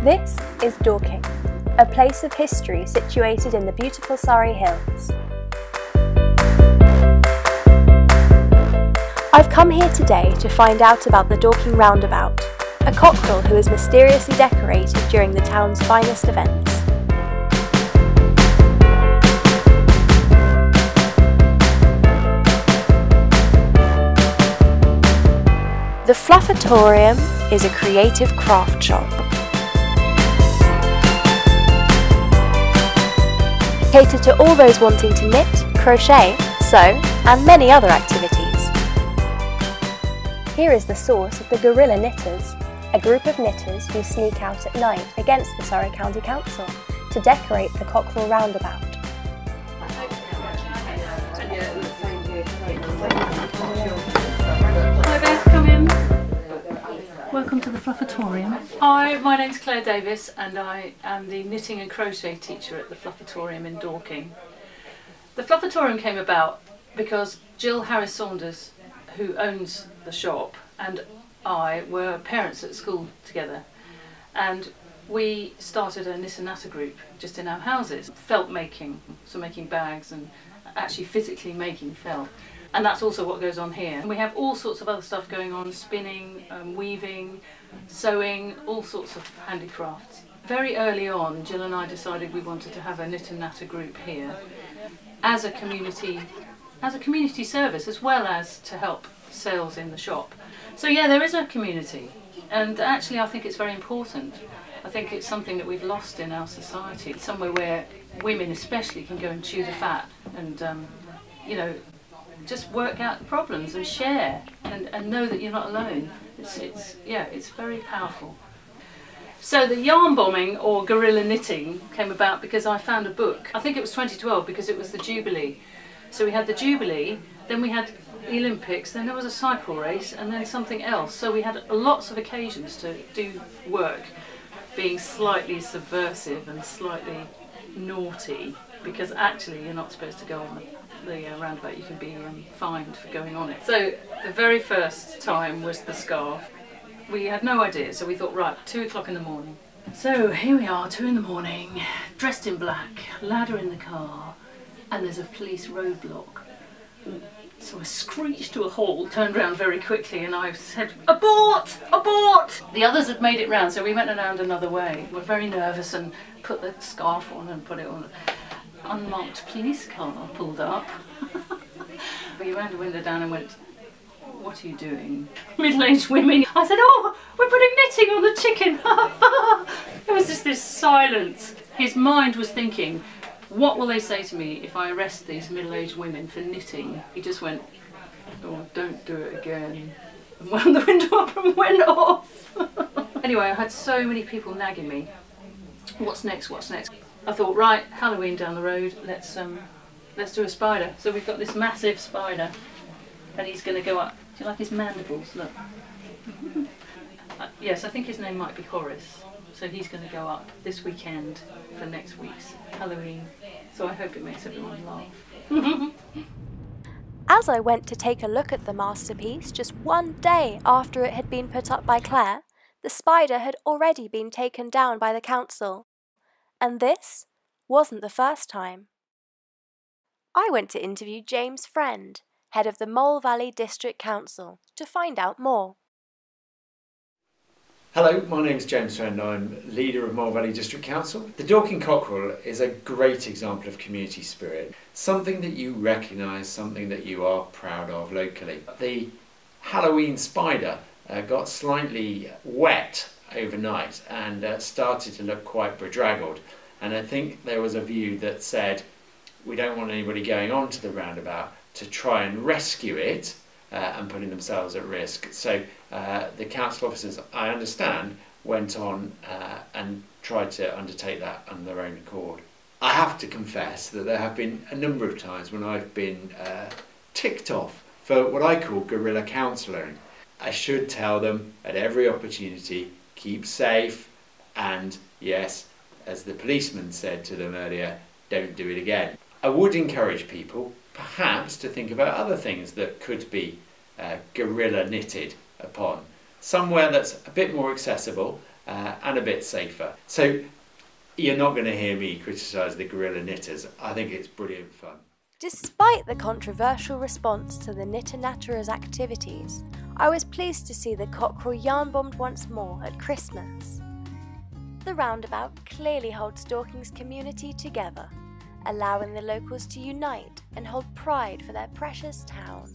This is Dorking, a place of history situated in the beautiful Surrey Hills. I've come here today to find out about the Dorking roundabout, a cockerel who is mysteriously decorated during the town's finest events. The Fluffatorium is a creative craft shop. Catered to all those wanting to knit, crochet, sew, and many other activities. Here is the source of the Guerrilla Knitters, a group of knitters who sneak out at night against the Surrey County Council to decorate the Cockerel roundabout. Hi Beth, come in. Welcome to the Fluffatorium. Hi, my name's Clare Davis and I am the knitting and crochet teacher at the Fluffatorium in Dorking. The Fluffatorium came about because Jill Harris-Saunders, who owns the shop, and I were parents at school together, and we started a knit and natter group just in our houses. Felt making, so making bags and actually physically making felt. And that's also what goes on here. And we have all sorts of other stuff going on, spinning, weaving, sewing, all sorts of handicrafts. Very early on, Jill and I decided we wanted to have a knit and natter group here as a community service, as well as to help sales in the shop. So yeah, there is a community, and actually I think it's very important. I think it's something that we've lost in our society, somewhere where women especially can go and chew the fat and you know, just work out the problems and share and know that you're not alone. It's very powerful. So the yarn bombing or guerrilla knitting came about because I found a book. I think it was 2012 because it was the Jubilee. So we had the Jubilee, then we had the Olympics, then there was a cycle race, and then something else. So we had lots of occasions to do work, being slightly subversive and slightly naughty, because actually you're not supposed to go on the roundabout. You can be fined for going on it. So the very first time was the scarf. We had no idea, so we thought, right, 2 o'clock in the morning. So here we are, 2 in the morning, dressed in black, ladder in the car, and there's a police roadblock. So I screeched to a halt, turned around very quickly, and I said, "Abort! Abort!" The others had made it round, so we went around another way. We were very nervous and put the scarf on and put it on. Unmarked police car pulled up. We ran the window down and went, "What are you doing?" Middle-aged women. I said, "Oh, we're putting knitting on the chicken." It was just this silence. His mind was thinking, what will they say to me if I arrest these middle-aged women for knitting? He just went, "Oh, don't do it again," and wound the window up and went off. Anyway, I had so many people nagging me. What's next? What's next? I thought, right, Halloween down the road, let's do a spider. So we've got this massive spider, and he's going to go up. Do you like his mandibles? Look. Yes, I think his name might be Horace. So he's going to go up this weekend for next week's Halloween. So I hope it makes everyone laugh. As I went to take a look at the masterpiece just one day after it had been put up by Clare, the spider had already been taken down by the council. And this wasn't the first time. I went to interview James Friend, head of the Mole Valley District Council, to find out more. Hello, my name is James Friend. I'm leader of Mole Valley District Council. The Dorking Cockerel is a great example of community spirit, something that you recognise, something that you are proud of locally. The Halloween spider got slightly wet overnight and started to look quite bedraggled, and I think there was a view that said we don't want anybody going onto the roundabout to try and rescue it and putting themselves at risk. So the council officers, I understand, went on and tried to undertake that on their own accord. I have to confess that there have been a number of times when I've been ticked off for what I call guerrilla counsellering. I should tell them at every opportunity, keep safe, and yes, as the policeman said to them earlier, don't do it again. I would encourage people perhaps to think about other things that could be guerrilla knitted upon. Somewhere that's a bit more accessible and a bit safer. So you're not going to hear me criticise the guerrilla knitters. I think it's brilliant fun. Despite the controversial response to the Knitter Natterers' activities, I was pleased to see the Cockerel yarn bombed once more at Christmas. The roundabout clearly holds Dorking's community together, allowing the locals to unite and hold pride for their precious town.